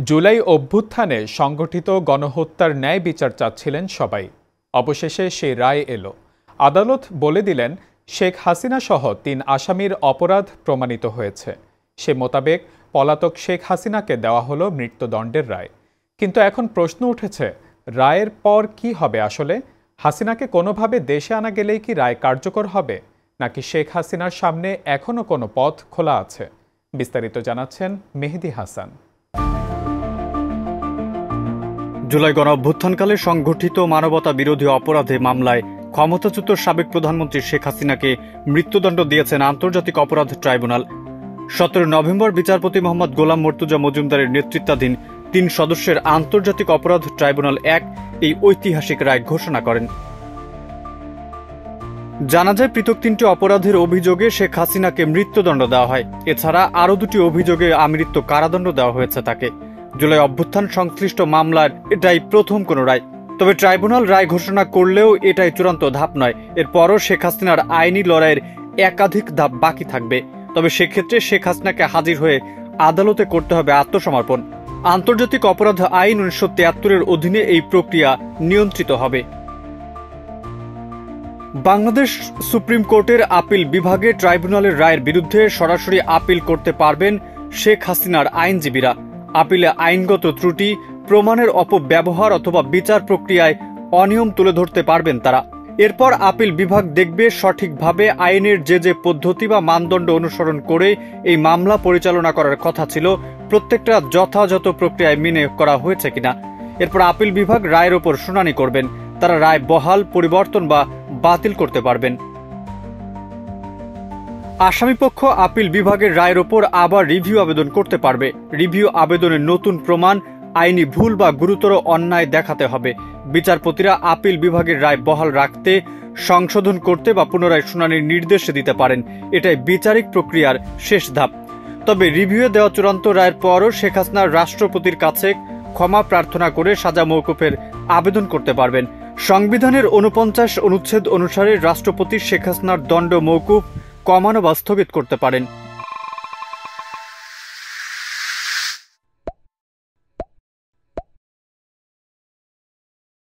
জুলাই অভ্যুত্থানে সংগঠিত গণহত্যার ন্যায় বিচার চাচ্ছিলেন সবাই। অবশেষে সেই রায় এলো। আদালত বলে দিলেন শেখ হাসিনা সহ ৩ আসামির অপরাধ প্রমাণিত হয়েছে। সে মোতাবেক পলাতক শেখ হাসিনাকে দেওয়া হলো মৃত্যুদণ্ডের রায়। কিন্তু এখন প্রশ্ন উঠেছে, রায়ের পর কি হবে আসলে? হাসিনাকে কোনোভাবে দেশে আনা গেলেই কি রায় কার্যকর হবে, নাকি শেখ হাসিনার সামনে এখনও কোনো পথ খোলা আছে? বিস্তারিত জানাচ্ছেন মেহেদী হাসান। জুলাই গণঅভ্যুত্থানকালে সংঘটিত মানবতা বিরোধী অপরাধে মামলায় ক্ষমতাচ্যুত সাবেক প্রধানমন্ত্রী শেখ হাসিনাকে মৃত্যুদণ্ড দিয়েছেন আন্তর্জাতিক অপরাধ ট্রাইব্যুনাল। 17 নভেম্বর বিচারপতি মোহাম্মদ গোলাম মর্তুজা মজুমদারের নেতৃত্বাধীন 3 সদস্যের আন্তর্জাতিক অপরাধ ট্রাইব্যুনাল 1 এই ঐতিহাসিক রায় ঘোষণা করেন। জানা যায়, পৃথক 3টি অপরাধের অভিযোগে শেখ হাসিনাকে মৃত্যুদণ্ড দেওয়া হয়। এছাড়া আরও 2টি অভিযোগে আমৃত্যু কারাদণ্ড দেওয়া হয়েছে তাকে। জুলাই অভ্যুত্থান সংশ্লিষ্ট মামলার এটাই প্রথম কোনো রায়। তবে ট্রাইব্যুনাল রায় ঘোষণা করলেও এটাই চূড়ান্ত ধাপ নয়। এরপরও শেখ হাসিনার আইনি লড়াইয়ের একাধিক ধাপ বাকি থাকবে। তবে সেক্ষেত্রে শেখ হাসিনাকে হাজির হয়ে আদালতে করতে হবে আত্মসমর্পণ। আন্তর্জাতিক অপরাধ আইন 1973-এর অধীনে এই প্রক্রিয়া নিয়ন্ত্রিত হবে। বাংলাদেশ সুপ্রিম কোর্টের আপিল বিভাগে ট্রাইব্যুনালের রায়ের বিরুদ্ধে সরাসরি আপিল করতে পারবেন শেখ হাসিনার আইনজীবীরা। আপিলে আইনগত ত্রুটি, প্রমাণের অপব্যবহার অথবা বিচার প্রক্রিয়ায় অনিয়ম তুলে ধরতে পারবেন তারা। এরপর আপিল বিভাগ দেখবে সঠিকভাবে আইনের যে পদ্ধতি বা মানদণ্ড অনুসরণ করে এই মামলা পরিচালনা করার কথা ছিল, প্রত্যেকটা যথাযথ প্রক্রিয়ায় মেনে করা হয়েছে কিনা। এরপর আপিল বিভাগ রায়ের ওপর শুনানি করবেন। তারা রায় বহাল, পরিবর্তন বা বাতিল করতে পারবেন। আসামিপক্ষ আপিল বিভাগের রায়ের ওপর আবার রিভিউ আবেদন করতে পারবে। রিভিউ আবেদনে নতুন প্রমাণ, আইনি ভুল বা গুরুতর অন্যায় দেখাতে হবে। বিচারপতিরা আপিল বিভাগের রায় বহাল রাখতে, সংশোধন করতে বা পুনরায় শুনানির নির্দেশ দিতে পারেন। এটাই বিচারিক প্রক্রিয়ার শেষ ধাপ। তবে রিভিউয়ে দেওয়া চূড়ান্ত রায়ের পরও শেখ হাসিনা রাষ্ট্রপতির কাছে ক্ষমা প্রার্থনা করে সাজা মওকুফের আবেদন করতে পারবেন। সংবিধানের 49 অনুচ্ছেদ অনুসারে রাষ্ট্রপতি শেখ হাসিনার দণ্ড মওকুফ কমানো বা স্থগিত করতে পারেন।